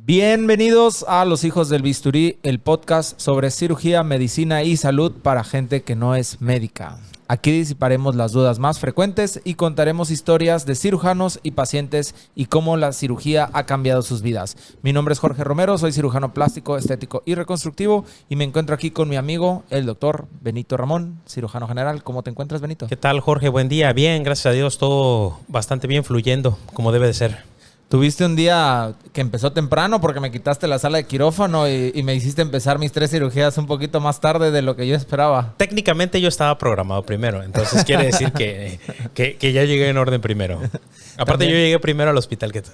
Bienvenidos a Los Hijos del Bisturí, el podcast sobre cirugía, medicina y salud para gente que no es médica. Aquí disiparemos las dudas más frecuentes y contaremos historias de cirujanos y pacientes y cómo la cirugía ha cambiado sus vidas. Mi nombre es Jorge Romero, soy cirujano plástico, estético y reconstructivo y me encuentro aquí con mi amigo, el doctor Benito Ramón, cirujano general. ¿Cómo te encuentras, Benito? ¿Qué tal, Jorge? Buen día. Bien, gracias a Dios, todo bastante bien, fluyendo como debe de ser. Tuviste un día que empezó temprano porque me quitaste la sala de quirófano y me hiciste empezar mis 3 cirugías un poquito más tarde de lo que yo esperaba. Técnicamente yo estaba programado primero, entonces quiere decir que ya llegué en orden primero. Aparte yo llegué primero al hospital que tú.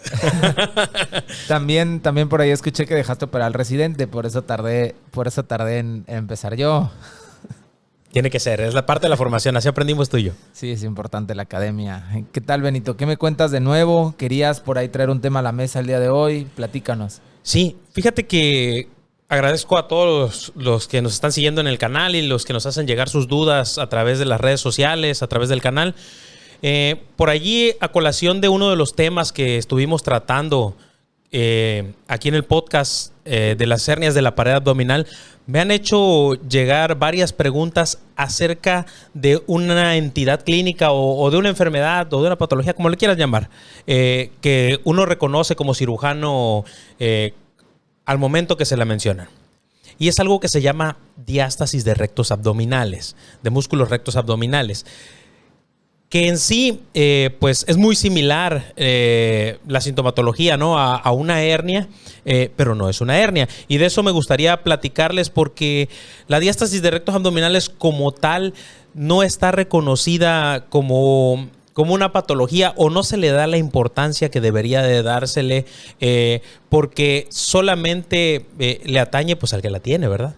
También por ahí escuché que dejaste operar al residente, por eso tardé en empezar yo. Tiene que ser, es la parte de la formación, así aprendimos tú y yo. Sí, es importante la academia. ¿Qué tal, Benito? ¿Qué me cuentas de nuevo? ¿Querías por ahí traer un tema a la mesa el día de hoy? Platícanos. Sí, fíjate que agradezco a todos los que nos están siguiendo en el canal y los que nos hacen llegar sus dudas a través de las redes sociales, a través del canal. Por allí, a colación de uno de los temas que estuvimos tratando aquí en el podcast de las hernias de la pared abdominal, me han hecho llegar varias preguntas acerca de una entidad clínica o de una enfermedad o de una patología, como le quieras llamar, que uno reconoce como cirujano al momento que se la mencionan. Y es algo que se llama diástasis de rectos abdominales, de músculos rectos abdominales, que en sí pues es muy similar la sintomatología, ¿no? a una hernia, pero no es una hernia. Y de eso me gustaría platicarles porque la diástasis de rectos abdominales como tal no está reconocida como una patología o no se le da la importancia que debería de dársele porque solamente le atañe pues al que la tiene, ¿verdad?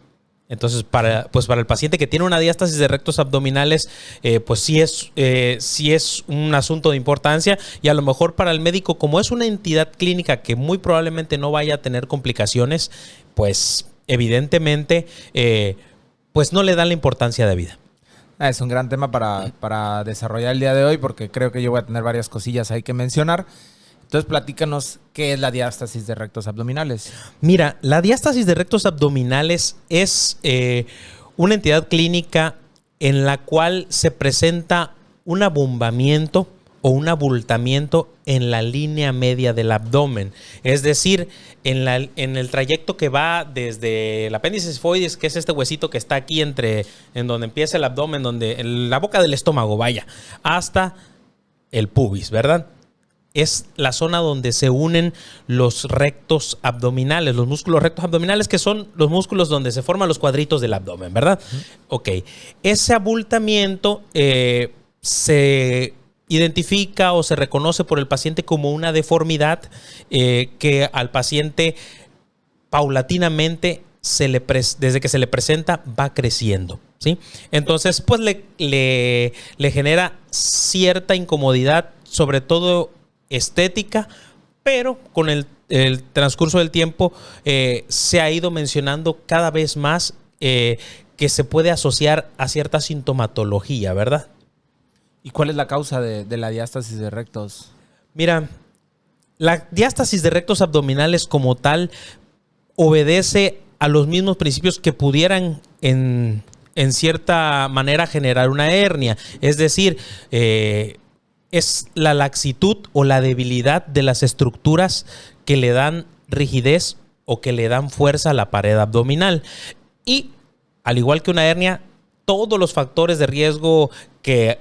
Entonces, para el paciente que tiene una diástasis de rectos abdominales, pues sí es un asunto de importancia y a lo mejor para el médico, como es una entidad clínica que muy probablemente no vaya a tener complicaciones, pues evidentemente pues no le dan la importancia de vida. Es un gran tema para desarrollar el día de hoy porque creo que yo voy a tener varias cosillas ahí que mencionar. Entonces, platícanos qué es la diástasis de rectos abdominales. Mira, la diástasis de rectos abdominales es una entidad clínica en la cual se presenta un abombamiento o un abultamiento en la línea media del abdomen. Es decir, en el trayecto que va desde el apéndice esfoides, que es este huesito que está aquí en donde empieza el abdomen, en la boca del estómago, vaya, hasta el pubis, ¿verdad? Es la zona donde se unen los rectos abdominales, los músculos rectos abdominales, que son los músculos donde se forman los cuadritos del abdomen, ¿verdad? Ok. Ese abultamiento se identifica o se reconoce por el paciente como una deformidad que al paciente paulatinamente desde que se le presenta va creciendo, ¿sí? Entonces, pues le genera cierta incomodidad, sobre todo estética, pero con el transcurso del tiempo se ha ido mencionando cada vez más que se puede asociar a cierta sintomatología, ¿verdad? ¿Y cuál es la causa de la diástasis de rectos? Mira, la diástasis de rectos abdominales como tal obedece a los mismos principios que pudieran en cierta manera generar una hernia. Es decir, es la laxitud o la debilidad de las estructuras que le dan rigidez o que le dan fuerza a la pared abdominal. Y, al igual que una hernia, todos los factores de riesgo que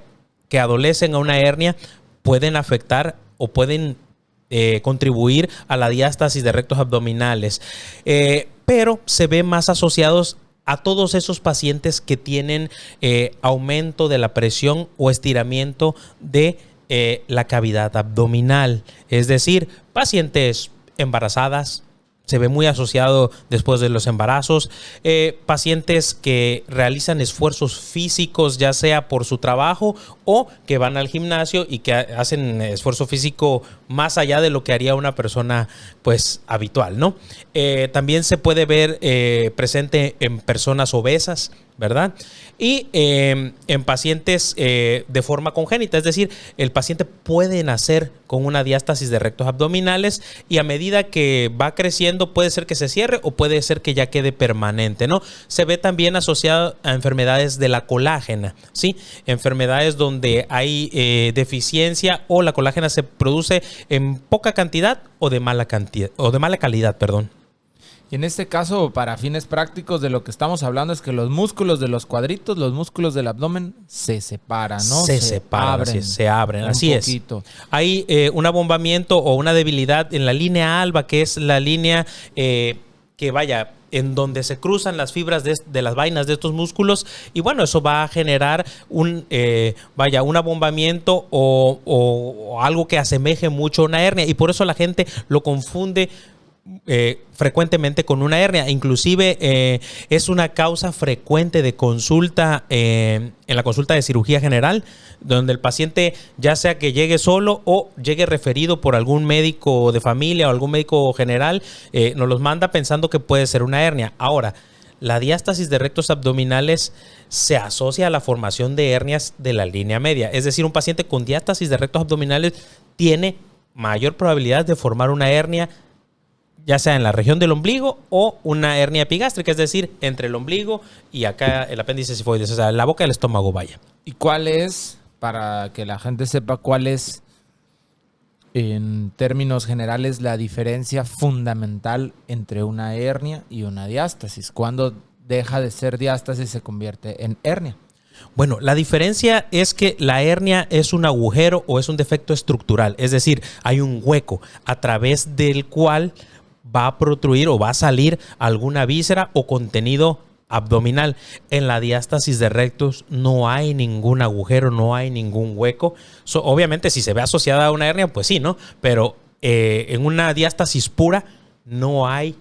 adolecen a una hernia pueden afectar o pueden contribuir a la diástasis de rectos abdominales. Pero se ven más asociados a todos esos pacientes que tienen aumento de la presión o estiramiento de la cavidad abdominal, es decir, pacientes embarazadas, se ve muy asociado después de los embarazos, pacientes que realizan esfuerzos físicos, ya sea por su trabajo o que van al gimnasio y que hacen esfuerzo físico más allá de lo que haría una persona pues habitual, ¿no? También se puede ver presente en personas obesas, ¿verdad? Y en pacientes de forma congénita, es decir, el paciente puede nacer con una diástasis de rectos abdominales y a medida que va creciendo puede ser que se cierre o puede ser que ya quede permanente, ¿no? Se ve también asociado a enfermedades de la colágena, ¿sí? Enfermedades donde hay deficiencia o la colágena se produce en poca cantidad o de mala cantidad o de mala calidad, perdón. Y en este caso, para fines prácticos, de lo que estamos hablando es que los músculos de los cuadritos, los músculos del abdomen se separan, ¿no? Se separan, se abren, así es. Hay un abombamiento o una debilidad en la línea alba, que es la línea que vaya en donde se cruzan las fibras de las vainas de estos músculos, y bueno, eso va a generar un abombamiento o algo que asemeje mucho a una hernia, y por eso la gente lo confunde frecuentemente con una hernia. Inclusive es una causa frecuente de consulta en la consulta de cirugía general, donde el paciente, ya sea que llegue solo o llegue referido por algún médico de familia o algún médico general, nos los manda pensando que puede ser una hernia. Ahora, la diástasis de rectos abdominales se asocia a la formación de hernias de la línea media. Es decir, un paciente con diástasis de rectos abdominales tiene mayor probabilidad de formar una hernia, ya sea en la región del ombligo o una hernia epigástrica, es decir, entre el ombligo y acá el apéndice sifoides, o sea, la boca del estómago, vaya. ¿Y cuál es, para que la gente sepa, cuál es, en términos generales, la diferencia fundamental entre una hernia y una diástasis? ¿Cuándo deja de ser diástasis y se convierte en hernia? Bueno, la diferencia es que la hernia es un agujero o es un defecto estructural, es decir, hay un hueco a través del cual va a protruir o va a salir alguna víscera o contenido abdominal. En la diástasis de rectos no hay ningún agujero, no hay ningún hueco. Obviamente, si se ve asociada a una hernia, pues sí, ¿no? Pero en una diástasis pura no hay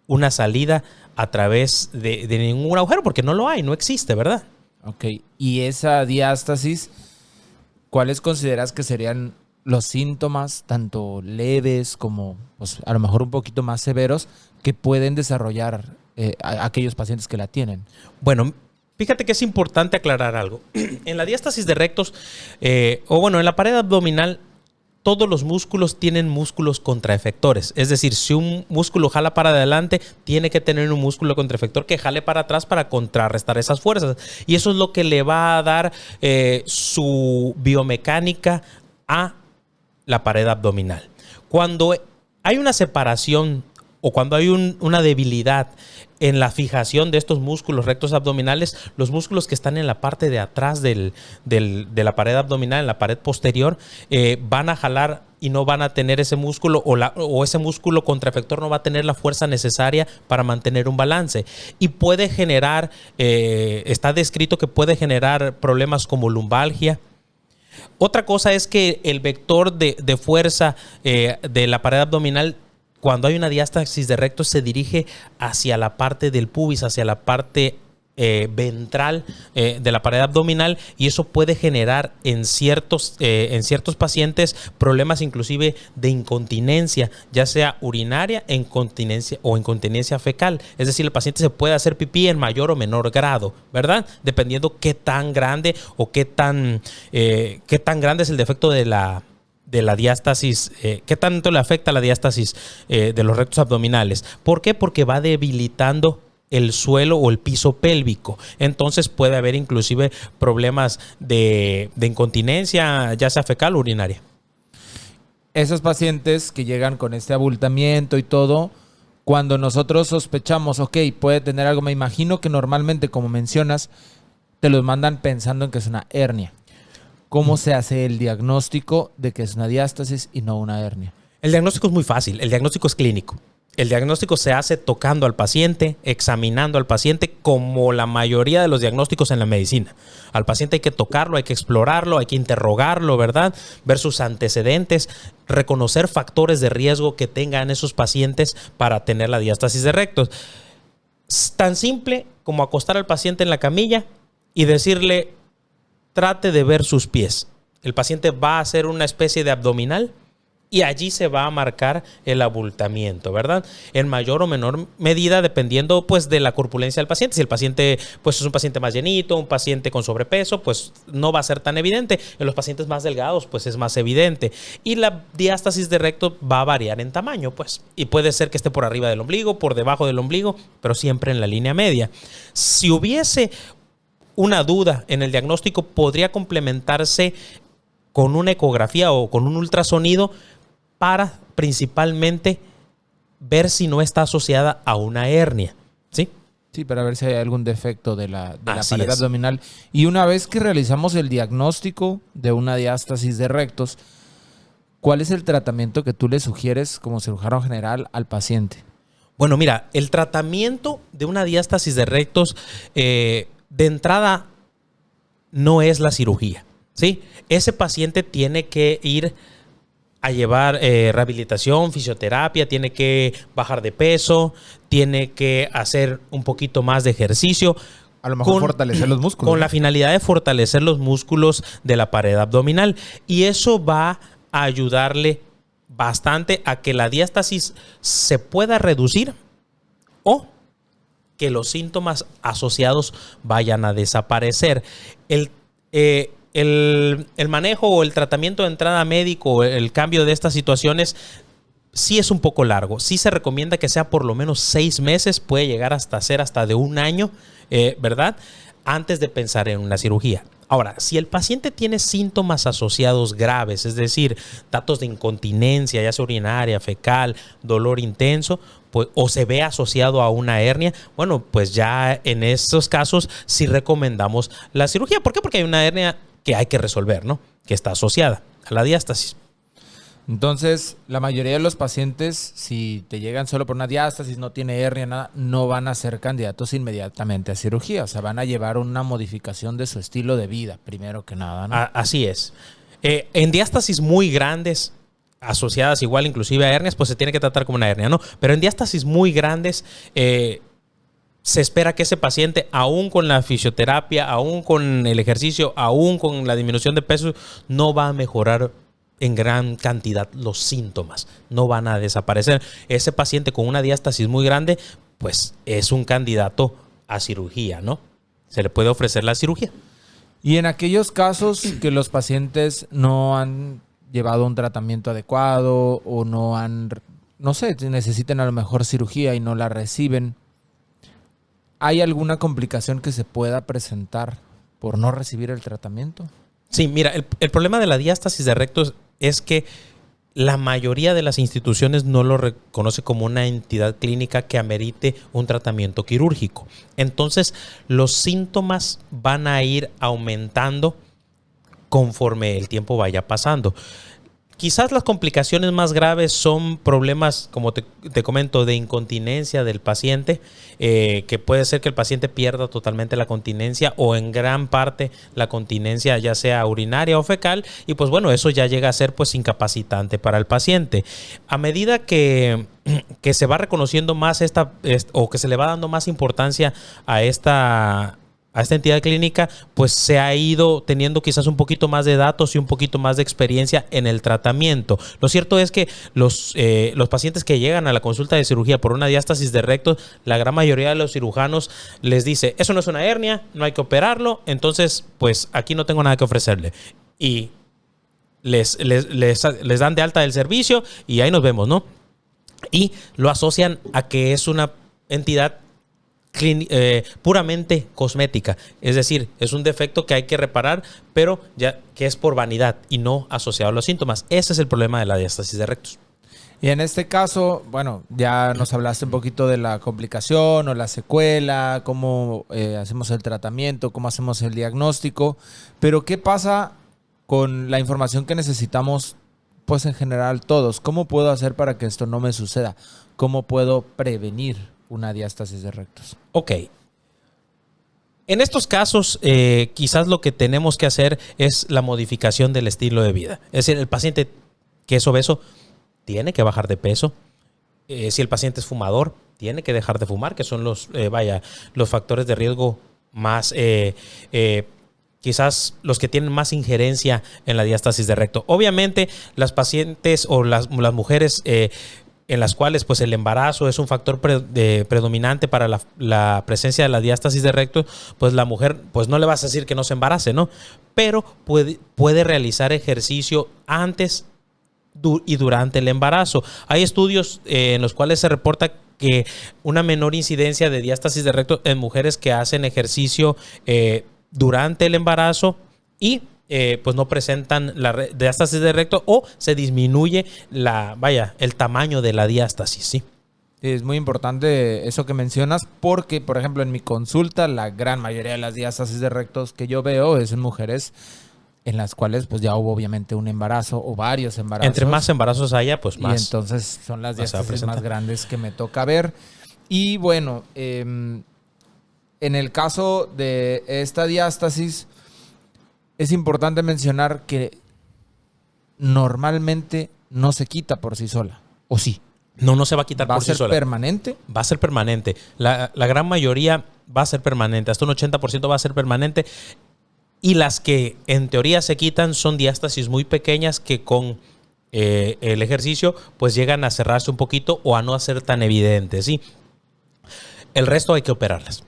una salida a través de ningún agujero, porque no lo hay, no existe, ¿verdad? Ok, y esa diástasis, ¿cuáles consideras que serían los síntomas, tanto leves como pues, a lo mejor un poquito más severos, que pueden desarrollar aquellos pacientes que la tienen? Bueno, fíjate que es importante aclarar algo. En la diástasis de rectos, en la pared abdominal, todos los músculos tienen músculos contraefectores. Es decir, si un músculo jala para adelante, tiene que tener un músculo contraefector que jale para atrás para contrarrestar esas fuerzas. Y eso es lo que le va a dar su biomecánica a la pared abdominal. Cuando hay una separación o cuando hay una debilidad en la fijación de estos músculos rectos abdominales, los músculos que están en la parte de atrás de la pared abdominal, en la pared posterior, van a jalar y no van a tener ese músculo o ese músculo contraefector no va a tener la fuerza necesaria para mantener un balance. Y puede generar, está descrito que puede generar problemas como lumbalgia. Otra cosa es que el vector de fuerza de la pared abdominal, cuando hay una diástasis de rectos, se dirige hacia la parte del pubis, hacia la parte ventral de la pared abdominal, y eso puede generar en ciertos pacientes problemas inclusive de incontinencia, ya sea urinaria, incontinencia o incontinencia fecal. Es decir, el paciente se puede hacer pipí en mayor o menor grado, ¿verdad? Dependiendo qué tan grande o qué tan grande es el defecto de la diástasis, qué tanto le afecta la diástasis de los rectos abdominales. ¿Por qué? Porque va debilitando el suelo o el piso pélvico. Entonces puede haber inclusive problemas de incontinencia, ya sea fecal o urinaria. Esos pacientes que llegan con este abultamiento y todo, cuando nosotros sospechamos, ok, puede tener algo, me imagino que normalmente, como mencionas, te los mandan pensando en que es una hernia. ¿Cómo se hace el diagnóstico de que es una diástasis y no una hernia? El diagnóstico es muy fácil, el diagnóstico es clínico. El diagnóstico se hace tocando al paciente, examinando al paciente, como la mayoría de los diagnósticos en la medicina. Al paciente hay que tocarlo, hay que explorarlo, hay que interrogarlo, ¿verdad? Ver sus antecedentes, reconocer factores de riesgo que tengan esos pacientes para tener la diástasis de rectos. Es tan simple como acostar al paciente en la camilla y decirle, trate de ver sus pies. El paciente va a hacer una especie de abdominal y allí se va a marcar el abultamiento, ¿verdad? En mayor o menor medida dependiendo pues de la corpulencia del paciente. Si el paciente pues es un paciente más llenito, un paciente con sobrepeso, pues no va a ser tan evidente. En los pacientes más delgados pues es más evidente. Y la diástasis de recto va a variar en tamaño pues. Y puede ser que esté por arriba del ombligo, por debajo del ombligo, pero siempre en la línea media. Si hubiese una duda en el diagnóstico, podría complementarse con una ecografía o con un ultrasonido para principalmente ver si no está asociada a una hernia, ¿sí? Sí, para ver si hay algún defecto de la Así pared es. abdominal. Y una vez que realizamos el diagnóstico de una diástasis de rectos, ¿cuál es el tratamiento que tú le sugieres como cirujano general al paciente? Bueno, mira, el tratamiento de una diástasis de rectos de entrada no es la cirugía, ¿sí? Ese paciente tiene que ir a llevar rehabilitación, fisioterapia, tiene que bajar de peso, tiene que hacer un poquito más de ejercicio. A lo mejor fortalecer los músculos. Con la finalidad de fortalecer los músculos de la pared abdominal. Y eso va a ayudarle bastante a que la diástasis se pueda reducir o que los síntomas asociados vayan a desaparecer. El manejo o el tratamiento de entrada médico, el cambio de estas situaciones, sí es un poco largo. Sí se recomienda que sea por lo menos 6 meses, puede llegar hasta ser hasta de 1 año, ¿verdad? Antes de pensar en una cirugía. Ahora, si el paciente tiene síntomas asociados graves, es decir, datos de incontinencia, ya sea urinaria, fecal, dolor intenso, pues, o se ve asociado a una hernia, bueno, pues ya en estos casos sí recomendamos la cirugía. ¿Por qué? Porque hay una hernia que hay que resolver, ¿no? Que está asociada a la diástasis. Entonces, la mayoría de los pacientes, si te llegan solo por una diástasis, no tiene hernia, nada, no van a ser candidatos inmediatamente a cirugía. O sea, van a llevar una modificación de su estilo de vida, primero que nada, ¿no? Así es. En diástasis muy grandes, asociadas igual inclusive a hernias, pues se tiene que tratar como una hernia, ¿no? Pero en diástasis muy grandes, se espera que ese paciente, aún con la fisioterapia, aún con el ejercicio, aún con la disminución de peso, no va a mejorar en gran cantidad los síntomas, no van a desaparecer. Ese paciente con una diástasis muy grande, pues es un candidato a cirugía, ¿no? Se le puede ofrecer la cirugía. Y en aquellos casos que los pacientes no han llevado un tratamiento adecuado o no sé, necesitan a lo mejor cirugía y no la reciben, ¿hay alguna complicación que se pueda presentar por no recibir el tratamiento? Sí, mira, el problema de la diástasis de rectos es que la mayoría de las instituciones no lo reconoce como una entidad clínica que amerite un tratamiento quirúrgico. Entonces, los síntomas van a ir aumentando conforme el tiempo vaya pasando. Quizás las complicaciones más graves son problemas, como te comento, de incontinencia del paciente, que puede ser que el paciente pierda totalmente la continencia o en gran parte la continencia, ya sea urinaria o fecal, y pues bueno, eso ya llega a ser pues incapacitante para el paciente. A medida que se va reconociendo más o que se le va dando más importancia a esta entidad clínica, pues se ha ido teniendo quizás un poquito más de datos y un poquito más de experiencia en el tratamiento. Lo cierto es que los pacientes que llegan a la consulta de cirugía por una diástasis de recto, la gran mayoría de los cirujanos les dice, eso no es una hernia, no hay que operarlo, entonces pues aquí no tengo nada que ofrecerle. Y les dan de alta del servicio y ahí nos vemos, ¿no? Y lo asocian a que es una entidad puramente cosmética, es decir, es un defecto que hay que reparar, pero ya que es por vanidad y no asociado a los síntomas. Ese es el problema de la diástasis de rectos. Y en este caso, bueno, ya nos hablaste un poquito de la complicación o la secuela, cómo hacemos el tratamiento, cómo hacemos el diagnóstico, pero ¿qué pasa con la información que necesitamos, pues en general todos? ¿Cómo puedo hacer para que esto no me suceda? ¿Cómo puedo prevenir una diástasis de rectos? Ok. En estos casos, quizás lo que tenemos que hacer es la modificación del estilo de vida. Es decir, el paciente que es obeso tiene que bajar de peso. Si el paciente es fumador, tiene que dejar de fumar, que son los factores de riesgo más quizás los que tienen más injerencia en la diástasis de recto. Obviamente, las pacientes o las mujeres en las cuales pues el embarazo es un factor predominante para la presencia de la diástasis de recto, pues la mujer pues no le vas a decir que no se embarace, ¿no? Pero puede realizar ejercicio antes y durante el embarazo. Hay estudios en los cuales se reporta que una menor incidencia de diástasis de recto en mujeres que hacen ejercicio durante el embarazo y pues no presentan la diástasis de recto o se disminuye el tamaño de la diástasis, ¿sí? Es muy importante eso que mencionas porque, por ejemplo, en mi consulta la gran mayoría de las diástasis de rectos que yo veo es en mujeres en las cuales pues ya hubo obviamente un embarazo o varios embarazos. Entre más embarazos haya, pues más. Y entonces son las diástasis más grandes que me toca ver. Y bueno, en el caso de esta diástasis es importante mencionar que normalmente no se quita por sí sola, ¿o sí? No se va a quitar por sí sola. ¿Va a ser permanente? Va a ser permanente. La gran mayoría va a ser permanente. Hasta un 80% va a ser permanente. Y las que en teoría se quitan son diástasis muy pequeñas que con el ejercicio pues llegan a cerrarse un poquito o a no ser tan evidentes, ¿sí? El resto hay que operarlas.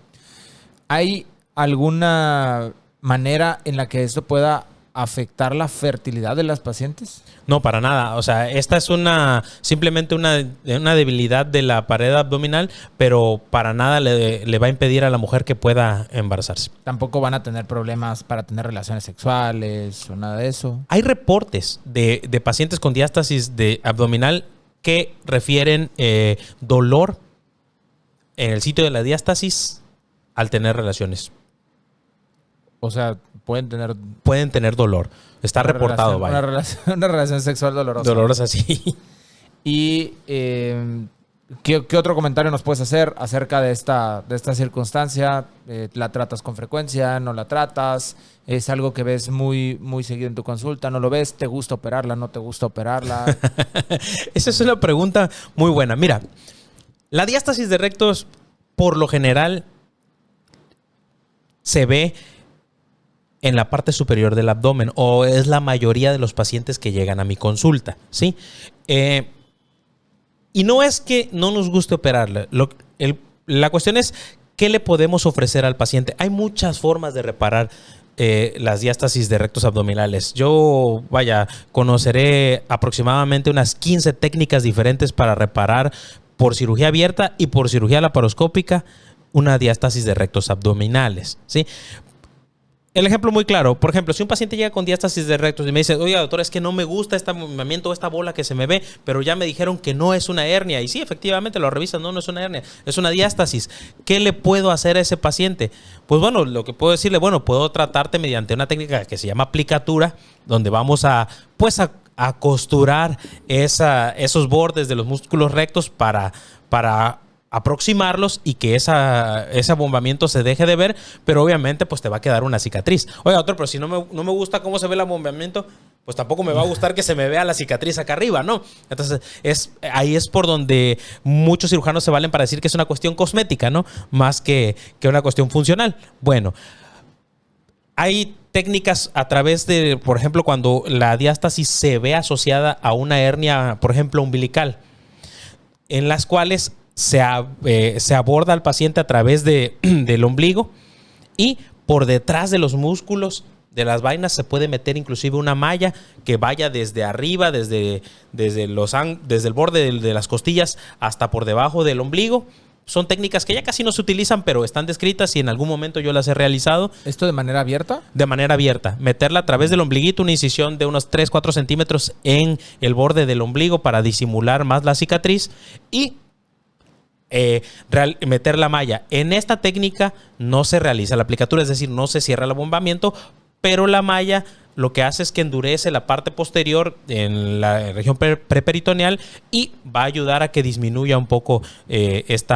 ¿Hay alguna manera en la que esto pueda afectar la fertilidad de las pacientes? No, para nada. O sea, esta es simplemente una debilidad de la pared abdominal, pero para nada le va a impedir a la mujer que pueda embarazarse. Tampoco van a tener problemas para tener relaciones sexuales o nada de eso. Hay reportes de pacientes con diástasis abdominal que refieren dolor en el sitio de la diástasis al tener relaciones. O sea, pueden tener dolor. Está reportado, vaya. Una relación sexual dolorosa. Dolorosa, sí. Y ¿qué otro comentario nos puedes hacer acerca de esta circunstancia? ¿La tratas con frecuencia? ¿No la tratas? ¿Es algo que ves muy, muy seguido en tu consulta? ¿No lo ves? ¿Te gusta operarla? ¿No te gusta operarla? Esa es una pregunta muy buena. Mira, la diástasis de rectos, por lo general, se ve en la parte superior del abdomen, o es la mayoría de los pacientes que llegan a mi consulta, ¿sí? Y no es que no nos guste operarla. La cuestión es qué le podemos ofrecer al paciente. Hay muchas formas de reparar las diástasis de rectos abdominales. Yo, conoceré aproximadamente unas 15 técnicas diferentes para reparar por cirugía abierta y por cirugía laparoscópica una diástasis de rectos abdominales, ¿sí? El ejemplo muy claro, por ejemplo, si un paciente llega con diástasis de rectos y me dice, oiga, doctor, es que no me gusta este movimiento, esta bola que se me ve, pero ya me dijeron que no es una hernia. Y sí, efectivamente, lo revisan, no es una hernia, es una diástasis. ¿Qué le puedo hacer a ese paciente? Pues bueno, lo que puedo decirle, puedo tratarte mediante una técnica que se llama aplicatura, donde vamos a costurar esos bordes de los músculos rectos para aproximarlos y que ese abombamiento se deje de ver, pero obviamente pues te va a quedar una cicatriz. Oiga, doctor, pero si no me gusta cómo se ve el abombamiento, pues tampoco me va a gustar que se me vea la cicatriz acá arriba, ¿no? Entonces, ahí es por donde muchos cirujanos se valen para decir que es una cuestión cosmética, ¿no? Más que una cuestión funcional. Bueno, hay técnicas a través de, por ejemplo, cuando la diástasis se ve asociada a una hernia, por ejemplo, umbilical, en las cuales se aborda al paciente a través del ombligo y por detrás de los músculos de las vainas se puede meter inclusive una malla que vaya desde arriba, desde el borde de las costillas hasta por debajo del ombligo. Son técnicas que ya casi no se utilizan, pero están descritas y en algún momento yo las he realizado. ¿Esto de manera abierta? De manera abierta. Meterla a través del ombliguito, una incisión de unos 3-4 centímetros en el borde del ombligo para disimular más la cicatriz y meter la malla. En esta técnica no se realiza la aplicatura, es decir, no se cierra el abombamiento, pero la malla lo que hace es que endurece la parte posterior en la región preperitoneal y va a ayudar a que disminuya un poco este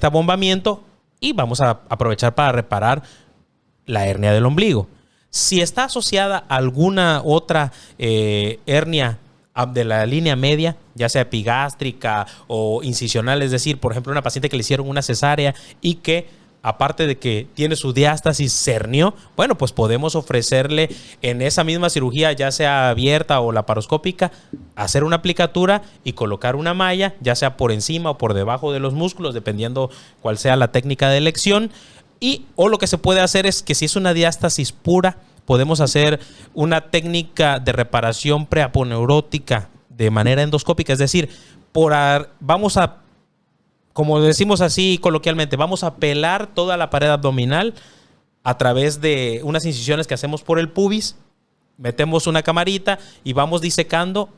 abombamiento y vamos a aprovechar para reparar la hernia del ombligo. Si está asociada a alguna otra hernia de la línea media, ya sea epigástrica o incisional, es decir, por ejemplo, una paciente que le hicieron una cesárea y que aparte de que tiene su diástasis hernió, bueno, pues podemos ofrecerle en esa misma cirugía, ya sea abierta o laparoscópica, hacer una aplicatura y colocar una malla, ya sea por encima o por debajo de los músculos, dependiendo cuál sea la técnica de elección. O lo que se puede hacer es que si es una diástasis pura, podemos hacer una técnica de reparación preaponeurótica de manera endoscópica, es decir, vamos a, como decimos así coloquialmente, vamos a pelar toda la pared abdominal a través de unas incisiones que hacemos por el pubis, metemos una camarita y vamos disecando,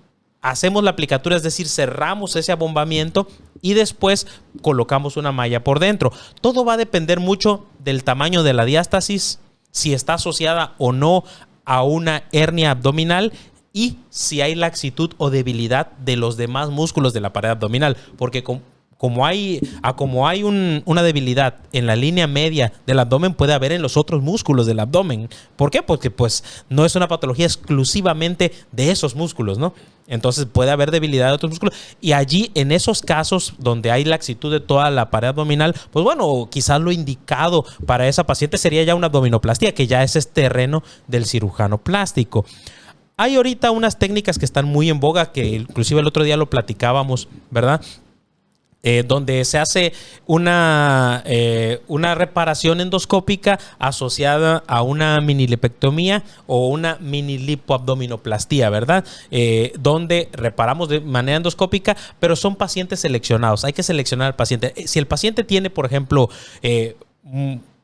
hacemos la aplicatura, es decir, cerramos ese abombamiento y después colocamos una malla por dentro. Todo va a depender mucho del tamaño de la diástasis, si está asociada o no a una hernia abdominal y si hay laxitud o debilidad de los demás músculos de la pared abdominal, porque como hay una debilidad en la línea media del abdomen, puede haber en los otros músculos del abdomen. ¿Por qué? Porque pues no es una patología exclusivamente de esos músculos, ¿no? Entonces puede haber debilidad de otros músculos. Y allí, en esos casos donde hay laxitud de toda la pared abdominal, pues bueno, quizás lo indicado para esa paciente sería ya una abdominoplastia, que ya es terreno del cirujano plástico. Hay ahorita unas técnicas que están muy en boga, que inclusive el otro día lo platicábamos, ¿verdad? Donde se hace una reparación endoscópica asociada a una minilipectomía o una minilipoabdominoplastía, ¿verdad? Donde reparamos de manera endoscópica, pero son pacientes seleccionados. Hay que seleccionar al paciente. Si el paciente tiene, por ejemplo,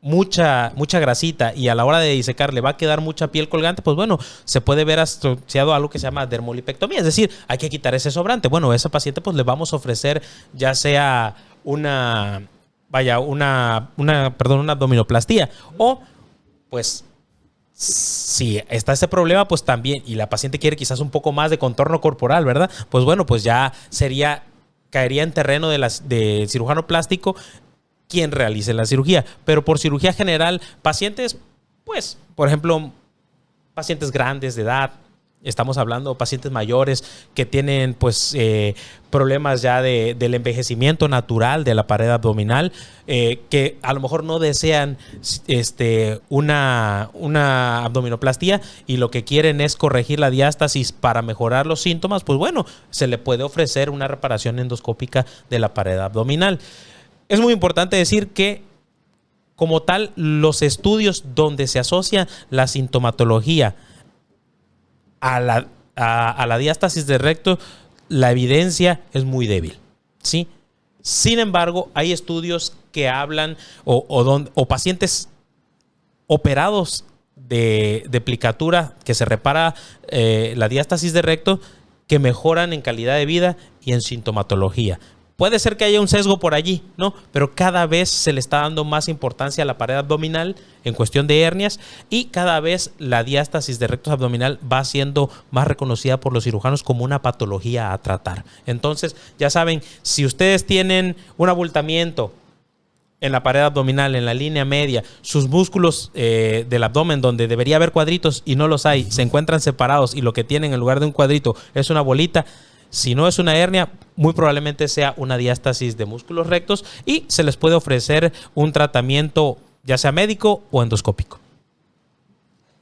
mucha grasita y a la hora de disecar le va a quedar mucha piel colgante, pues bueno, se puede ver asociado a algo que se llama dermolipectomía, es decir, hay que quitar ese sobrante. Bueno, a ese paciente pues le vamos a ofrecer ya sea una abdominoplastía o pues si está ese problema pues también y la paciente quiere quizás un poco más de contorno corporal, ¿verdad? Pues bueno, pues ya caería en terreno de cirujano plástico quien realice la cirugía. Pero por cirugía general, pacientes, pues, por ejemplo, pacientes grandes de edad, estamos hablando de pacientes mayores que tienen, pues, problemas ya del envejecimiento natural de la pared abdominal, que a lo mejor no desean una abdominoplastía y lo que quieren es corregir la diástasis para mejorar los síntomas, pues bueno, se le puede ofrecer una reparación endoscópica de la pared abdominal. Es muy importante decir que, como tal, los estudios donde se asocia la sintomatología a la diástasis del recto, la evidencia es muy débil, ¿sí? Sin embargo, hay estudios que hablan o pacientes operados de aplicatura que se repara la diástasis del recto que mejoran en calidad de vida y en sintomatología. Puede ser que haya un sesgo por allí, ¿no? Pero cada vez se le está dando más importancia a la pared abdominal en cuestión de hernias y cada vez la diástasis de recto abdominal va siendo más reconocida por los cirujanos como una patología a tratar. Entonces, ya saben, si ustedes tienen un abultamiento en la pared abdominal, en la línea media, sus músculos del abdomen donde debería haber cuadritos y no los hay, se encuentran separados y lo que tienen en lugar de un cuadrito es una bolita. Si no es una hernia, muy probablemente sea una diástasis de músculos rectos y se les puede ofrecer un tratamiento ya sea médico o endoscópico.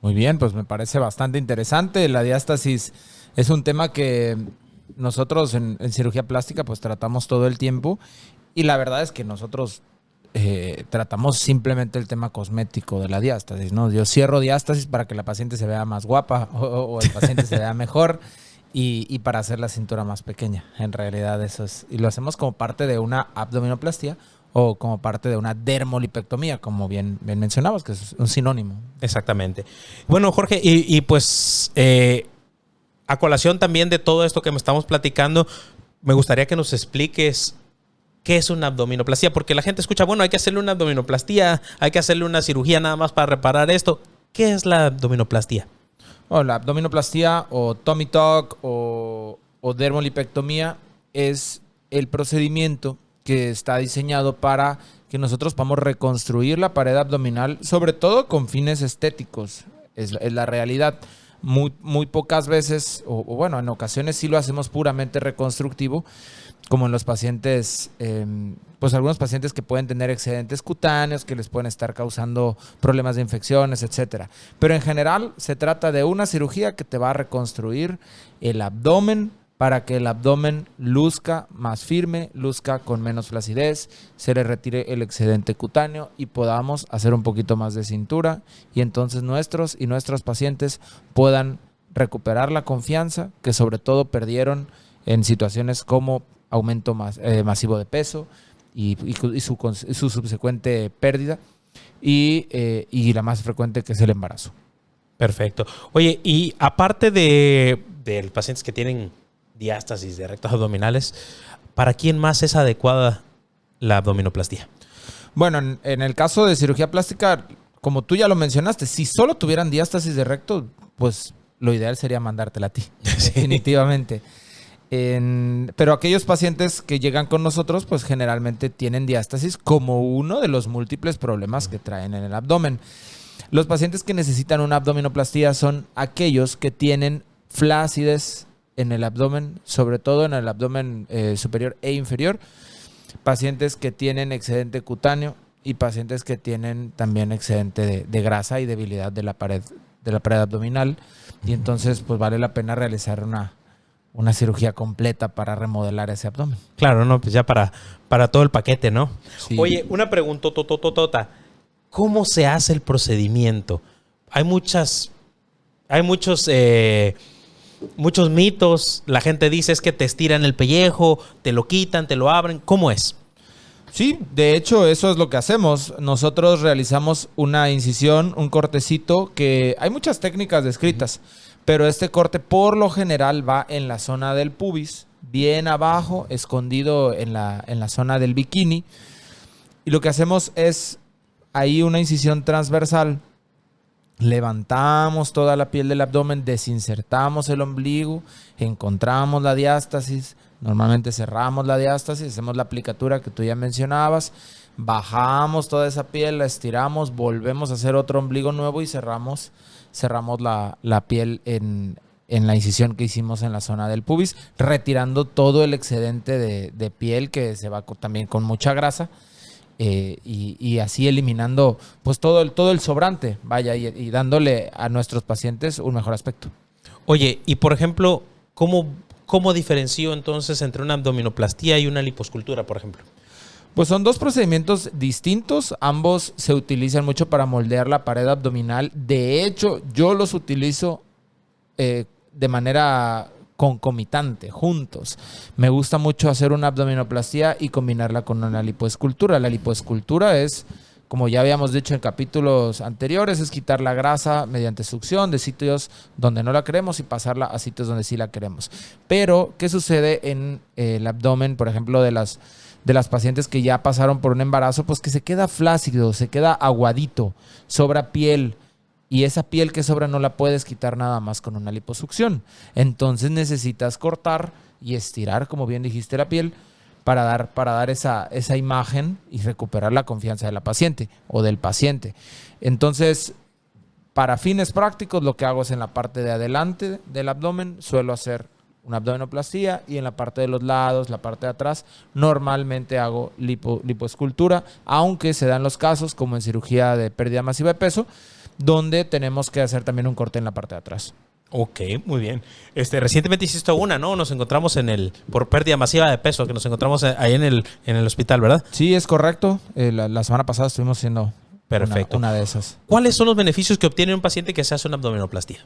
Muy bien, pues me parece bastante interesante. La diástasis es un tema que nosotros en cirugía plástica pues tratamos todo el tiempo y la verdad es que nosotros tratamos simplemente el tema cosmético de la diástasis, ¿no? Yo cierro diástasis para que la paciente se vea más guapa o el paciente se vea mejor. Y para hacer la cintura más pequeña. En realidad eso es. Y lo hacemos como parte de una abdominoplastia o como parte de una dermolipectomía, como bien mencionabas, que es un sinónimo. Exactamente. Bueno, Jorge, y pues a colación también de todo esto que me estamos platicando, me gustaría que nos expliques qué es una abdominoplastia, porque la gente escucha, bueno, hay que hacerle una abdominoplastia, hay que hacerle una cirugía nada más para reparar esto. ¿Qué es la abdominoplastia? La abdominoplastia o tummy tuck o dermolipectomía es el procedimiento que está diseñado para que nosotros podamos reconstruir la pared abdominal, sobre todo con fines estéticos. Es la realidad. Muy pocas veces, o bueno, en ocasiones sí lo hacemos puramente reconstructivo, como en los pacientes, pues algunos pacientes que pueden tener excedentes cutáneos, que les pueden estar causando problemas de infecciones, etcétera. Pero en general se trata de una cirugía que te va a reconstruir el abdomen para que el abdomen luzca más firme, luzca con menos flacidez, se le retire el excedente cutáneo y podamos hacer un poquito más de cintura y entonces nuestros y nuestras pacientes puedan recuperar la confianza que sobre todo perdieron en situaciones como aumento masivo de peso y su subsecuente pérdida y la más frecuente que es el embarazo. Perfecto. Oye, y aparte de pacientes que tienen diástasis de rectos abdominales, ¿para quién más es adecuada la abdominoplastía? Bueno, en el caso de cirugía plástica, como tú ya lo mencionaste, si solo tuvieran diástasis de recto, pues lo ideal sería mandártela a ti, sí. Definitivamente. Pero aquellos pacientes que llegan con nosotros, pues generalmente tienen diástasis como uno de los múltiples problemas que traen en el abdomen. Los pacientes que necesitan una abdominoplastía son aquellos que tienen flacidez en el abdomen, sobre todo en el abdomen superior e inferior, pacientes que tienen excedente cutáneo y pacientes que tienen también excedente de grasa y debilidad de la pared abdominal. Y entonces pues vale la pena realizar una cirugía completa para remodelar ese abdomen. Claro, no, pues ya para todo el paquete, ¿no? Sí. Oye, una pregunta, ¿cómo se hace el procedimiento? Hay muchos mitos. La gente dice es que te estiran el pellejo, te lo quitan, te lo abren. ¿Cómo es? Sí, de hecho eso es lo que hacemos. Nosotros realizamos una incisión, un cortecito, que hay muchas técnicas descritas, pero este corte por lo general va en la zona del pubis, bien abajo, escondido en la zona del bikini. Y lo que hacemos es ahí una incisión transversal. Levantamos toda la piel del abdomen, desinsertamos el ombligo, encontramos la diástasis, normalmente cerramos la diástasis, hacemos la aplicatura que tú ya mencionabas, bajamos toda esa piel, la estiramos, volvemos a hacer otro ombligo nuevo y cerramos la piel en la incisión que hicimos en la zona del pubis, retirando todo el excedente de piel que se va también con mucha grasa. Y así eliminando pues todo el sobrante, vaya, y dándole a nuestros pacientes un mejor aspecto. Oye, y por ejemplo, ¿cómo diferencio entonces entre una abdominoplastía y una liposcultura, por ejemplo? Pues son dos procedimientos distintos, ambos se utilizan mucho para moldear la pared abdominal. De hecho, yo los utilizo de manera concomitante, juntos. Me gusta mucho hacer una abdominoplastía y combinarla con una lipoescultura. La lipoescultura es, como ya habíamos dicho en capítulos anteriores, es quitar la grasa mediante succión de sitios donde no la queremos y pasarla a sitios donde sí la queremos. Pero, ¿qué sucede en el abdomen, por ejemplo, de las pacientes que ya pasaron por un embarazo? Pues que se queda flácido, se queda aguadito, sobra piel. Y esa piel que sobra no la puedes quitar nada más con una liposucción. Entonces necesitas cortar y estirar, como bien dijiste, la piel para dar esa imagen y recuperar la confianza de la paciente o del paciente. Entonces, para fines prácticos, lo que hago es en la parte de adelante del abdomen, suelo hacer una abdominoplastía y en la parte de los lados, la parte de atrás, normalmente hago lipoescultura, aunque se dan los casos, como en cirugía de pérdida masiva de peso, donde tenemos que hacer también un corte en la parte de atrás. Ok, muy bien. Recientemente hiciste una, ¿no? Nos encontramos por pérdida masiva de peso, que nos encontramos ahí en el hospital, ¿verdad? Sí, es correcto. La semana pasada estuvimos haciendo una de esas. ¿Cuáles son los beneficios que obtiene un paciente que se hace una abdominoplastía?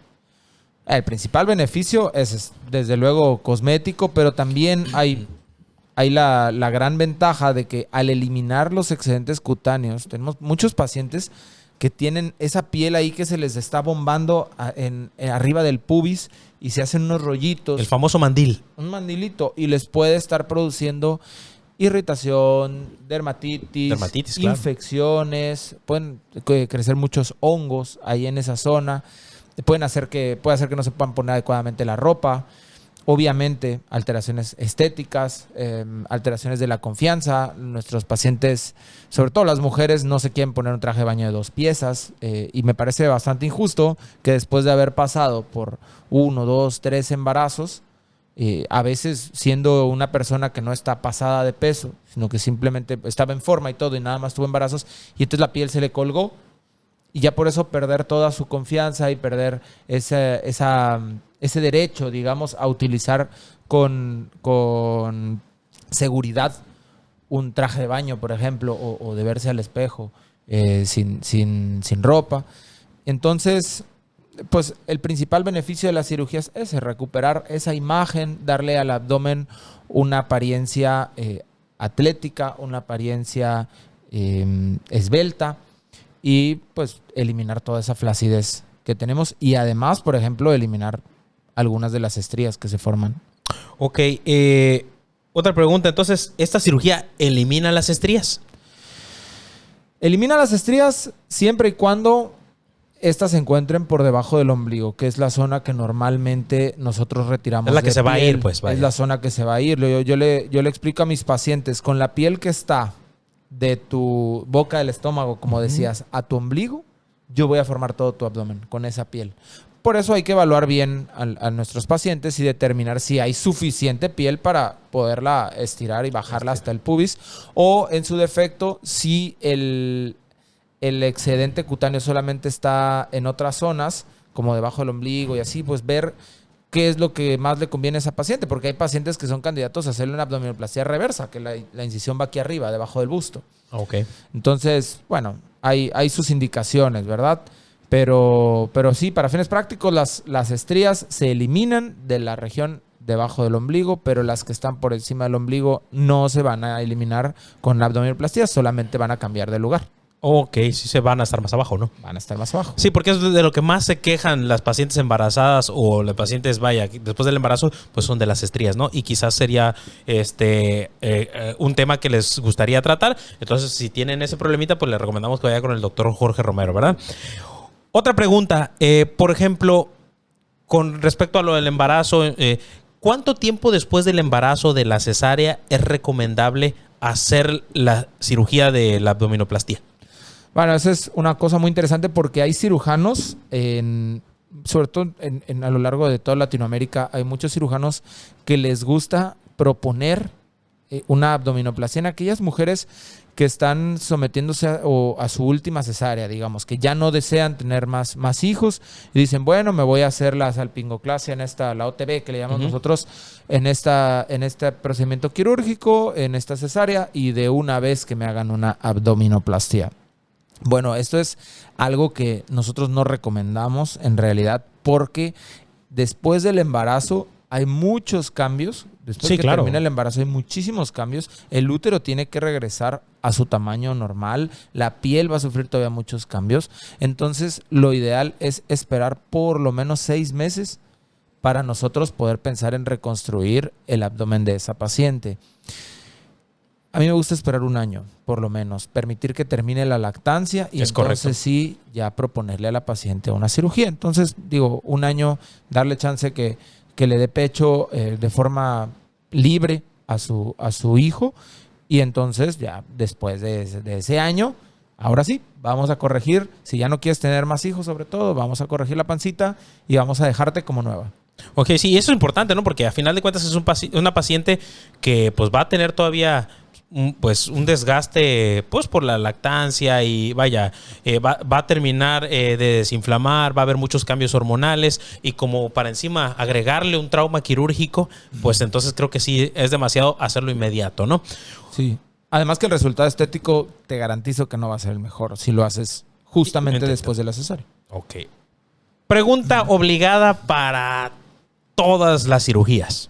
El principal beneficio es desde luego cosmético, pero también hay la gran ventaja de que al eliminar los excedentes cutáneos, tenemos muchos pacientes que tienen esa piel ahí que se les está bombando arriba del pubis y se hacen unos rollitos. El famoso mandil. Un mandilito. Y les puede estar produciendo irritación, dermatitis, infecciones. Pueden crecer muchos hongos ahí en esa zona. Puede hacer que no se puedan poner adecuadamente la ropa. Obviamente, alteraciones estéticas, alteraciones de la confianza. Nuestros pacientes, sobre todo las mujeres, no se quieren poner un traje de baño de 2 piezas. Y me parece bastante injusto que después de haber pasado por 1, 2, 3 embarazos, a veces siendo una persona que no está pasada de peso, sino que simplemente estaba en forma y todo y nada más tuvo embarazos y entonces la piel se le colgó y ya por eso perder toda su confianza y perder ese derecho, digamos, a utilizar con seguridad un traje de baño, por ejemplo, o de verse al espejo sin ropa. Entonces, pues el principal beneficio de las cirugías es recuperar esa imagen, darle al abdomen una apariencia atlética, una apariencia esbelta y pues eliminar toda esa flacidez que tenemos y además, por ejemplo, eliminar algunas de las estrías que se forman. Ok, otra pregunta. Entonces, ¿esta cirugía elimina las estrías? Elimina las estrías siempre y cuando estas se encuentren por debajo del ombligo, que es la zona que normalmente nosotros retiramos. Es la que de se va a piel. ir, pues. Vaya. Es la zona que se va a ir. Yo le explico a mis pacientes, con la piel que está de tu boca del estómago, como decías, a tu ombligo, yo voy a formar todo tu abdomen con esa piel. Por eso hay que evaluar bien a nuestros pacientes y determinar si hay suficiente piel para poderla estirar y bajarla hasta el pubis o, en su defecto, si el excedente cutáneo solamente está en otras zonas, como debajo del ombligo y así, pues ver qué es lo que más le conviene a esa paciente, porque hay pacientes que son candidatos a hacerle una abdominoplastia reversa, que la incisión va aquí arriba, debajo del busto. Ok. Entonces, bueno, hay sus indicaciones, ¿verdad? Pero sí, para fines prácticos, las estrías se eliminan de la región debajo del ombligo, pero las que están por encima del ombligo no se van a eliminar con la abdominoplastia, solamente van a cambiar de lugar. Ok, sí se van a estar más abajo, ¿no? Van a estar más abajo. Sí, porque es de lo que más se quejan las pacientes embarazadas o las pacientes, vaya, después del embarazo, pues son de las estrías, ¿no? Y quizás sería un tema que les gustaría tratar. Entonces, si tienen ese problemita, pues les recomendamos que vaya con el doctor Jorge Romero, ¿verdad? Otra pregunta, por ejemplo, con respecto a lo del embarazo, ¿cuánto tiempo después del embarazo de la cesárea es recomendable hacer la cirugía de la abdominoplastia? Bueno, esa es una cosa muy interesante porque hay cirujanos, sobre todo a lo largo de toda Latinoamérica, hay muchos cirujanos que les gusta proponer una abdominoplastia en aquellas mujeres que están sometiéndose a su última cesárea, digamos, que ya no desean tener más hijos y dicen, bueno, me voy a hacer la salpingoclasia la OTB que le llamamos nosotros, en este procedimiento quirúrgico, en esta cesárea y de una vez que me hagan una abdominoplastia. Bueno, esto es algo que nosotros no recomendamos en realidad porque después del embarazo hay muchos cambios. Después que termina el embarazo hay muchísimos cambios. El útero tiene que regresar a su tamaño normal. La piel va a sufrir todavía muchos cambios. Entonces, lo ideal es esperar por lo menos 6 meses para nosotros poder pensar en reconstruir el abdomen de esa paciente. A mí me gusta esperar 1 año, por lo menos, permitir que termine la lactancia y entonces sí, ya proponerle a la paciente una cirugía. Entonces, digo, 1 año, darle chance que le dé pecho de forma libre a su hijo y entonces ya después de ese año, ahora sí, vamos a corregir, si ya no quieres tener más hijos sobre todo, vamos a corregir la pancita y vamos a dejarte como nueva. Ok, sí, eso es importante, ¿no? Porque a final de cuentas es una paciente que pues va a tener todavía un desgaste pues por la lactancia y vaya, va a terminar de desinflamar, va a haber muchos cambios hormonales y como para encima agregarle un trauma quirúrgico, pues entonces creo que sí es demasiado hacerlo inmediato, ¿no? Sí. Además que el resultado estético te garantizo que no va a ser el mejor si lo haces justamente después de la cesárea. Ok. Pregunta obligada para todas las cirugías.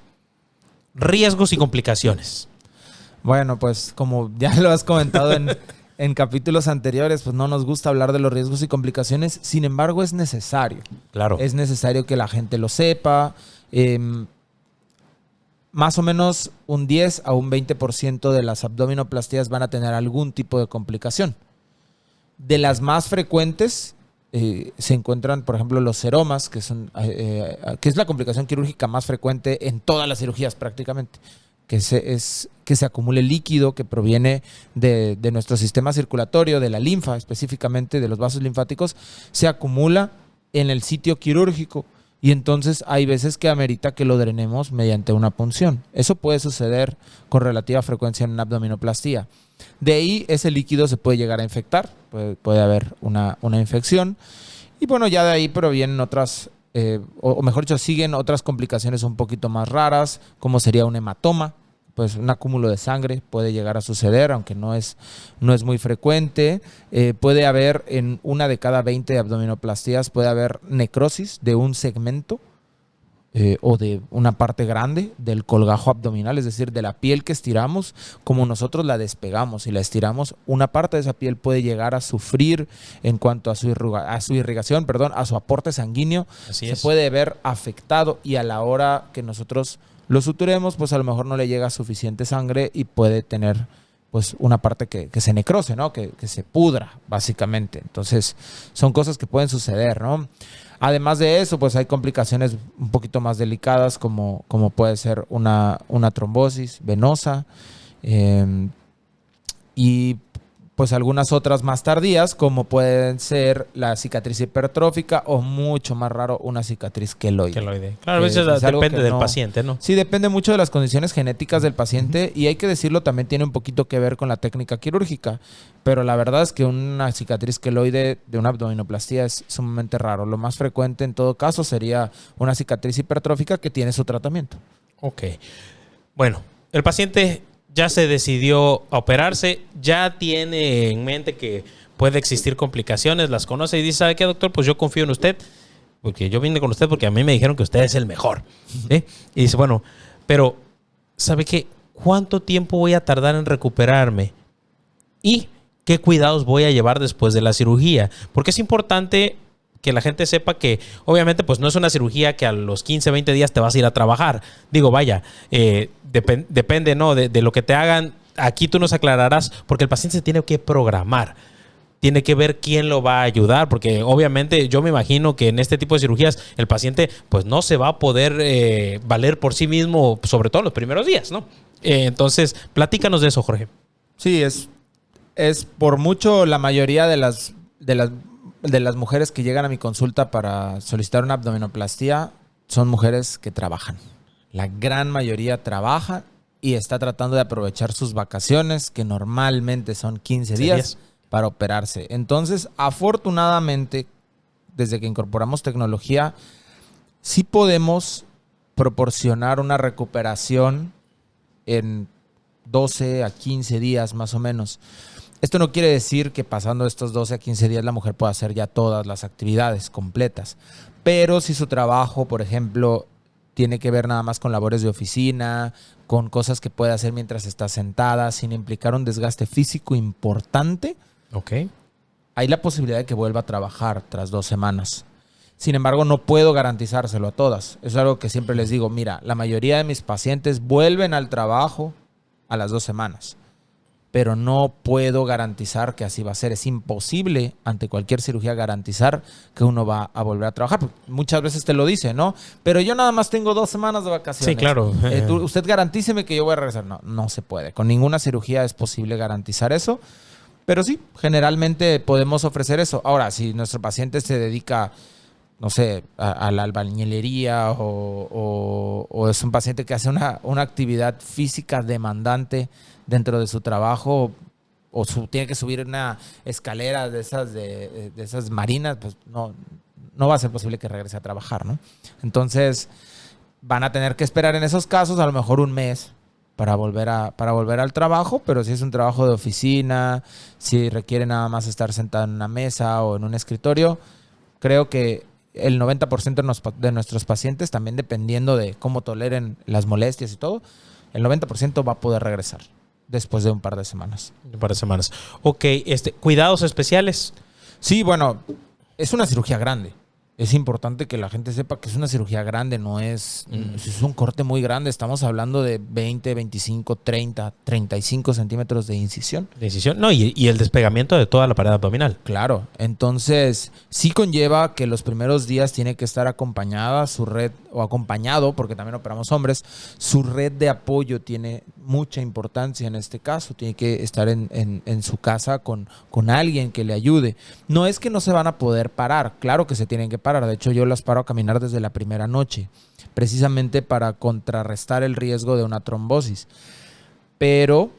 Riesgos y complicaciones. Bueno, pues como ya lo has comentado en capítulos anteriores, pues no nos gusta hablar de los riesgos y complicaciones. Sin embargo, es necesario. Claro. Es necesario que la gente lo sepa. Más o menos un 10 a un 20% de las abdominoplastías van a tener algún tipo de complicación. De las más frecuentes se encuentran, por ejemplo, los seromas, que es la complicación quirúrgica más frecuente en todas las cirugías prácticamente. Que se acumule líquido que proviene de nuestro sistema circulatorio, de la linfa, específicamente de los vasos linfáticos, se acumula en el sitio quirúrgico. y entonces hay veces que amerita que lo drenemos mediante una punción. Eso puede suceder con relativa frecuencia en una abdominoplastía. De ahí ese líquido se puede llegar a infectar, puede haber una infección, y bueno, ya de ahí provienen otras, o mejor dicho, siguen otras complicaciones un poquito más raras, como sería un hematoma. Pues un acúmulo de sangre puede llegar a suceder, aunque no es muy frecuente. Puede haber en una de cada 20 abdominoplastías, puede haber necrosis de un segmento o de una parte grande del colgajo abdominal, es decir, de la piel que estiramos. Como nosotros la despegamos y la estiramos, una parte de esa piel puede llegar a sufrir en cuanto a su irrigación, a su aporte sanguíneo. Así se es. puede ver afectado, y a la hora que nosotros lo suturemos, pues a lo mejor no le llega suficiente sangre y puede tener pues una parte que se necrose, ¿no? Que se pudra, básicamente. Entonces, son cosas que pueden suceder, ¿no? Además de eso, pues hay complicaciones un poquito más delicadas, como puede ser una trombosis venosa, y pues algunas otras más tardías, como pueden ser la cicatriz hipertrófica, o mucho más raro, una cicatriz queloide. Claro, a veces depende del paciente, ¿no? Sí, depende mucho de las condiciones genéticas del paciente, y hay que decirlo, también tiene un poquito que ver con la técnica quirúrgica, pero la verdad es que una cicatriz queloide de una abdominoplastía es sumamente raro. Lo más frecuente en todo caso sería una cicatriz hipertrófica que tiene su tratamiento. Ok. Bueno, el paciente ya se decidió a operarse, ya tiene en mente que puede existir complicaciones, las conoce y dice, ¿sabe qué, doctor? Pues yo confío en usted, porque yo vine con usted porque a mí me dijeron que usted es el mejor. ¿Sí? Y dice, bueno, pero ¿sabe qué? ¿Cuánto tiempo voy a tardar en recuperarme? ¿Y qué cuidados voy a llevar después de la cirugía? Porque es importante que la gente sepa que obviamente pues no es una cirugía que a los 15, 20 días te vas a ir a trabajar. Digo, vaya, depende, ¿no? de lo que te hagan. Aquí tú nos aclararás, porque el paciente se tiene que programar. Tiene que ver quién lo va a ayudar, porque obviamente yo me imagino que en este tipo de cirugías el paciente pues no se va a poder valer por sí mismo, sobre todo en los primeros días, ¿no? Entonces, platícanos de eso, Jorge. Sí, es por mucho la mayoría de las mujeres que llegan a mi consulta para solicitar una abdominoplastía son mujeres que trabajan. La gran mayoría trabaja y está tratando de aprovechar sus vacaciones, que normalmente son 15 días, para operarse. Entonces, afortunadamente, desde que incorporamos tecnología, sí podemos proporcionar una recuperación en 12 a 15 días más o menos. Esto no quiere decir que pasando estos 12 a 15 días la mujer pueda hacer ya todas las actividades completas. Pero si su trabajo, por ejemplo, tiene que ver nada más con labores de oficina, con cosas que puede hacer mientras está sentada, sin implicar un desgaste físico importante, okay, hay la posibilidad de que vuelva a trabajar tras 2 semanas. Sin embargo, no puedo garantizárselo a todas. Es algo que siempre les digo, mira, la mayoría de mis pacientes vuelven al trabajo a las 2 semanas. Pero no puedo garantizar que así va a ser. Es imposible ante cualquier cirugía garantizar que uno va a volver a trabajar. Porque muchas veces te lo dice, ¿no? Pero yo nada más tengo 2 semanas de vacaciones. Sí, claro. Usted garantíceme que yo voy a regresar. No, no se puede. Con ninguna cirugía es posible garantizar eso. Pero sí, generalmente podemos ofrecer eso. Ahora, si nuestro paciente se dedica, no sé, a la albañilería o es un paciente que hace una actividad física demandante dentro de su trabajo, o tiene que subir una escalera de esas marinas, pues no va a ser posible que regrese a trabajar, ¿no? Entonces, van a tener que esperar en esos casos a lo mejor 1 mes para volver al trabajo, pero si es un trabajo de oficina, si requiere nada más estar sentado en una mesa o en un escritorio, creo que el 90% de nuestros pacientes, también dependiendo de cómo toleren las molestias y todo, el 90% va a poder regresar después de un par de semanas. Un par de semanas. Ok, ¿cuidados especiales? Sí, bueno, es una cirugía grande. Es importante que la gente sepa que es una cirugía grande, no es un corte muy grande. Estamos hablando de 20, 25, 30, 35 centímetros de incisión. De incisión, no, y el despegamiento de toda la pared abdominal. Claro, entonces sí conlleva que los primeros días tiene que estar acompañada su red, o acompañado, porque también operamos hombres, su red de apoyo tiene mucha importancia en este caso. Tiene que estar en su casa con alguien que le ayude. No es que no se van a poder parar, claro que se tienen que parar, parar. De hecho, yo las paro a caminar desde la primera noche, precisamente para contrarrestar el riesgo de una trombosis. Pero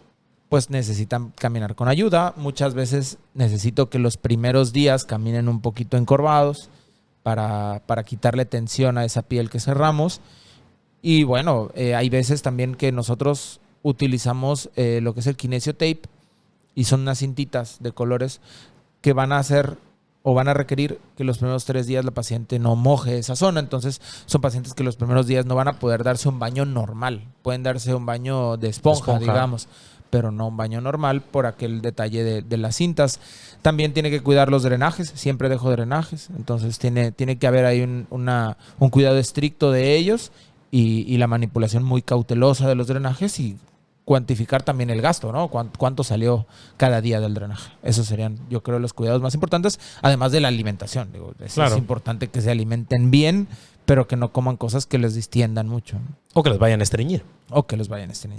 pues necesitan caminar con ayuda. Muchas veces necesito que los primeros días caminen un poquito encorvados para quitarle tensión a esa piel que cerramos. Y bueno, hay veces también que nosotros utilizamos lo que es el kinesio tape, y son unas cintitas de colores que van a hacer o van a requerir que los primeros 3 días la paciente no moje esa zona. Entonces son pacientes que los primeros días no van a poder darse un baño normal. Pueden darse un baño de esponja, digamos, pero no un baño normal por aquel detalle de las cintas. También tiene que cuidar los drenajes. Siempre dejo drenajes. Entonces tiene que haber ahí un cuidado estricto de ellos y la manipulación muy cautelosa de los drenajes, y cuantificar también el gasto, ¿no? ¿Cuánto salió cada día del drenaje? Esos serían, yo creo, los cuidados más importantes, además de la alimentación. Digo, claro, es importante que se alimenten bien, pero que no coman cosas que les distiendan mucho, ¿no? O que les vayan a estreñir.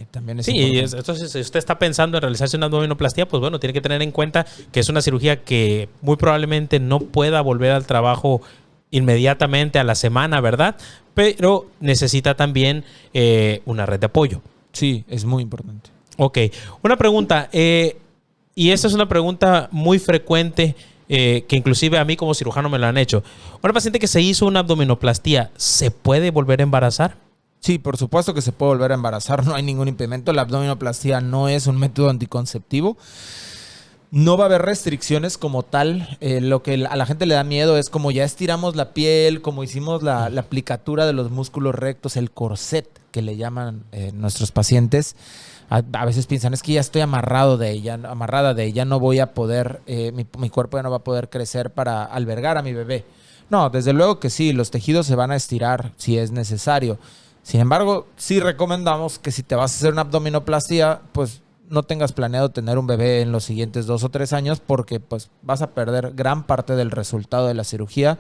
También es sí, importante. Entonces, si usted está pensando en realizarse una abdominoplastía, pues bueno, tiene que tener en cuenta que es una cirugía que muy probablemente no pueda volver al trabajo inmediatamente a la semana, ¿verdad? Pero necesita también una red de apoyo. Sí, es muy importante. Ok. Una pregunta, y esta es una pregunta muy frecuente, que inclusive a mí como cirujano me lo han hecho. Una paciente que se hizo una abdominoplastía, ¿se puede volver a embarazar? Sí, por supuesto que se puede volver a embarazar, no hay ningún impedimento. La abdominoplastía no es un método anticonceptivo. No va a haber restricciones como tal. Lo que a la gente le da miedo es como ya estiramos la piel, como hicimos la aplicatura de los músculos rectos, el corset que le llaman nuestros pacientes. A veces piensan, es que ya estoy amarrada de ella, no voy a poder, mi cuerpo ya no va a poder crecer para albergar a mi bebé. No, desde luego que sí, los tejidos se van a estirar si es necesario. Sin embargo, sí recomendamos que si te vas a hacer una abdominoplastía, pues no tengas planeado tener un bebé en los siguientes 2 o 3 años, porque pues vas a perder gran parte del resultado de la cirugía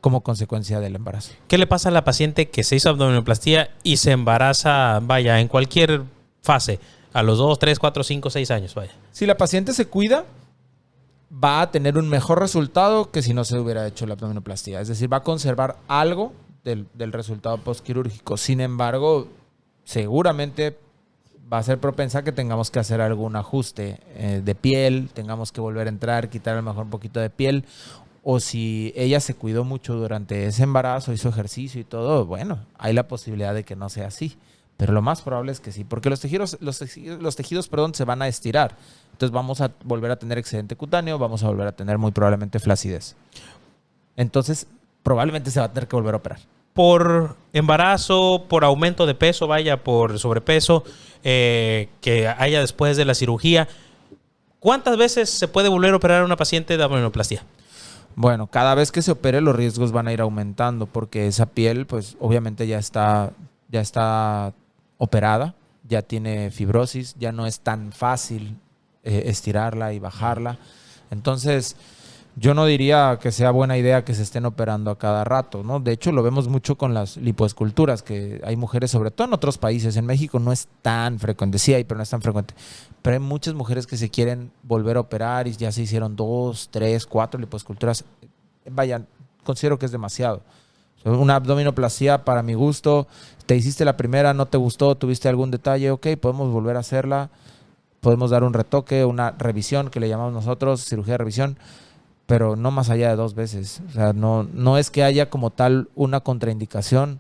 como consecuencia del embarazo. ¿Qué le pasa a la paciente que se hizo abdominoplastía y se embaraza, vaya, en cualquier fase, a los 2, 3, 4, 5, 6 años, vaya? Si la paciente se cuida, va a tener un mejor resultado que si no se hubiera hecho la abdominoplastía. Es decir, va a conservar algo del resultado postquirúrgico. Sin embargo, seguramente va a ser propensa a que tengamos que hacer algún ajuste de piel, tengamos que volver a entrar, quitar a lo mejor un poquito de piel, o si ella se cuidó mucho durante ese embarazo, hizo ejercicio y todo, bueno, hay la posibilidad de que no sea así, pero lo más probable es que sí, porque los tejidos, se van a estirar. Entonces vamos a volver a tener excedente cutáneo, vamos a volver a tener muy probablemente flacidez. Entonces, probablemente se va a tener que volver a operar. Por embarazo, por aumento de peso, vaya, por sobrepeso que haya después de la cirugía, ¿cuántas veces se puede volver a operar a una paciente de abdominoplastía? Bueno, cada vez que se opere los riesgos van a ir aumentando, porque esa piel, pues obviamente ya está operada, ya tiene fibrosis, ya no es tan fácil estirarla y bajarla. Entonces, yo no diría que sea buena idea que se estén operando a cada rato, ¿no? De hecho, lo vemos mucho con las lipoesculturas, que hay mujeres, sobre todo en otros países. En México no es tan frecuente. Sí hay, pero no es tan frecuente. Pero hay muchas mujeres que se quieren volver a operar y ya se hicieron 2, 3, 4 lipoesculturas. Vaya, considero que es demasiado. Una abdominoplastía, para mi gusto, te hiciste la primera, no te gustó, tuviste algún detalle, ok, podemos volver a hacerla. Podemos dar un retoque, una revisión, que le llamamos nosotros, cirugía de revisión, pero no más allá de 2 veces. O sea, no es que haya como tal una contraindicación,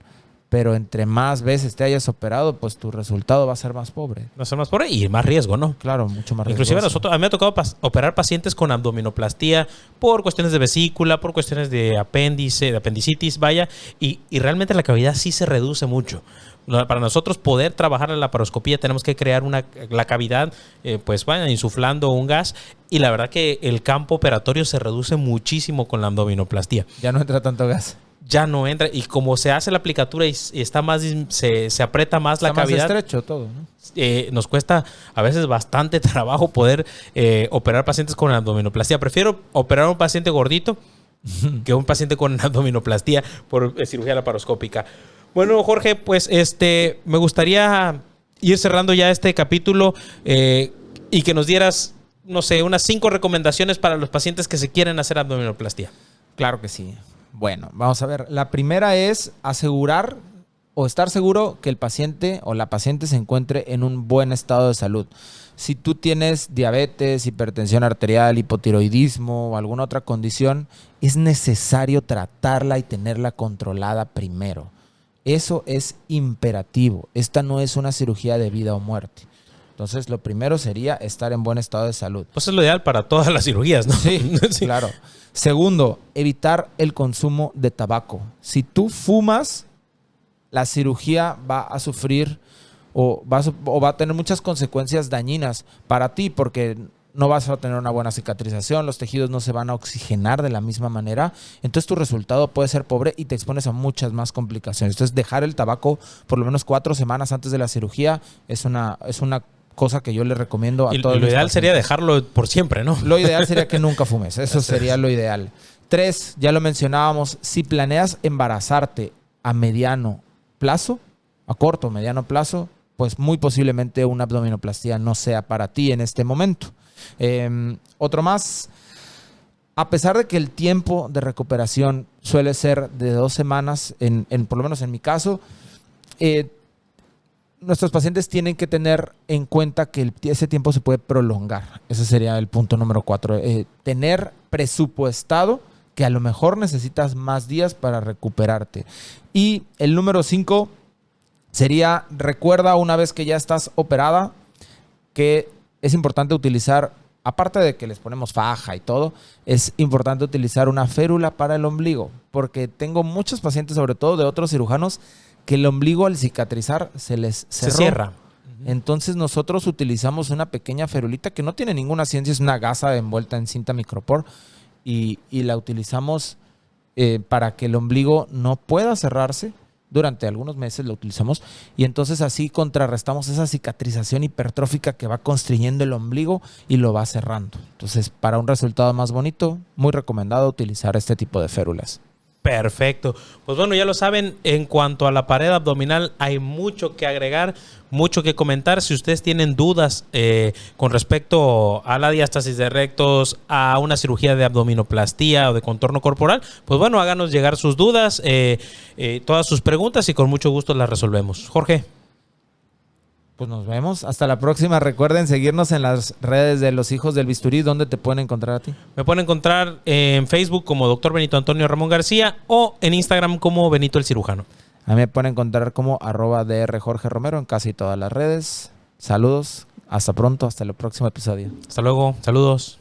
pero entre más veces te hayas operado, pues tu resultado va a ser más pobre. Va a ser más pobre y más riesgo, ¿no? Claro, mucho más riesgo. Inclusive a mí me ha tocado operar pacientes con abdominoplastía por cuestiones de vesícula, por cuestiones de apéndice, de apendicitis, vaya, y realmente la cavidad sí se reduce mucho. Para nosotros poder trabajar en la laparoscopía tenemos que crear la cavidad, pues vaya, insuflando un gas, y la verdad que el campo operatorio se reduce muchísimo con la abdominoplastía. Ya no entra tanto gas. Ya no entra, y como se hace la aplicatura y está más, se aprieta más la cavidad. Está más estrecho todo, ¿no? Nos cuesta a veces bastante trabajo poder operar pacientes con abdominoplastía. Prefiero operar a un paciente gordito que un paciente con abdominoplastía por cirugía laparoscópica. Bueno, Jorge, pues me gustaría ir cerrando ya este capítulo y que nos dieras, no sé, unas 5 recomendaciones para los pacientes que se quieren hacer abdominoplastía. Claro que sí. Bueno, vamos a ver. La primera es asegurar o estar seguro que el paciente o la paciente se encuentre en un buen estado de salud. Si tú tienes diabetes, hipertensión arterial, hipotiroidismo o alguna otra condición, es necesario tratarla y tenerla controlada primero. Eso es imperativo. Esta no es una cirugía de vida o muerte. Entonces, lo primero sería estar en buen estado de salud. Pues es lo ideal para todas las cirugías, ¿no? Sí, sí, claro. Segundo, evitar el consumo de tabaco. Si tú fumas, la cirugía va a sufrir o va a tener muchas consecuencias dañinas para ti porque no vas a tener una buena cicatrización, los tejidos no se van a oxigenar de la misma manera, entonces tu resultado puede ser pobre y te expones a muchas más complicaciones. Entonces dejar el tabaco por lo menos 4 semanas antes de la cirugía es una cosa que yo le recomiendo a todos. Lo ideal sería dejarlo por siempre, ¿no? Lo ideal sería que nunca fumes, eso sería lo ideal. 3, ya lo mencionábamos, si planeas embarazarte a mediano plazo, a corto o mediano plazo, pues muy posiblemente una abdominoplastía no sea para ti en este momento. Otro más, a pesar de que el tiempo de recuperación suele ser de 2 semanas, por lo menos en mi caso, nuestros pacientes tienen que tener en cuenta que ese tiempo se puede prolongar. Ese sería el punto número 4. Tener presupuestado que a lo mejor necesitas más días para recuperarte. Y el número 5 sería, recuerda una vez que ya estás operada, que es importante utilizar, aparte de que les ponemos faja y todo, es importante utilizar una férula para el ombligo, porque tengo muchos pacientes, sobre todo de otros cirujanos, que el ombligo al cicatrizar se les cerró. Se cierra. Entonces nosotros utilizamos una pequeña ferulita que no tiene ninguna ciencia, es una gasa envuelta en cinta micropor y la utilizamos para que el ombligo no pueda cerrarse. Durante algunos meses lo utilizamos y entonces así contrarrestamos esa cicatrización hipertrófica que va constriyendo el ombligo y lo va cerrando. Entonces, para un resultado más bonito, muy recomendado utilizar este tipo de férulas. Perfecto. Pues bueno, ya lo saben, en cuanto a la pared abdominal hay mucho que agregar, mucho que comentar. Si ustedes tienen dudas con respecto a la diástasis de rectos, a una cirugía de abdominoplastía o de contorno corporal, pues bueno, háganos llegar sus dudas, todas sus preguntas y con mucho gusto las resolvemos. Jorge. Pues nos vemos. Hasta la próxima. Recuerden seguirnos en las redes de Los Hijos del Bisturí. ¿Dónde te pueden encontrar a ti? Me pueden encontrar en Facebook como Dr. Benito Antonio Ramón García o en Instagram como Benito el Cirujano. A mí me pueden encontrar como @Dr. Jorge Romero en casi todas las redes. Saludos. Hasta pronto. Hasta el próximo episodio. Hasta luego. Saludos.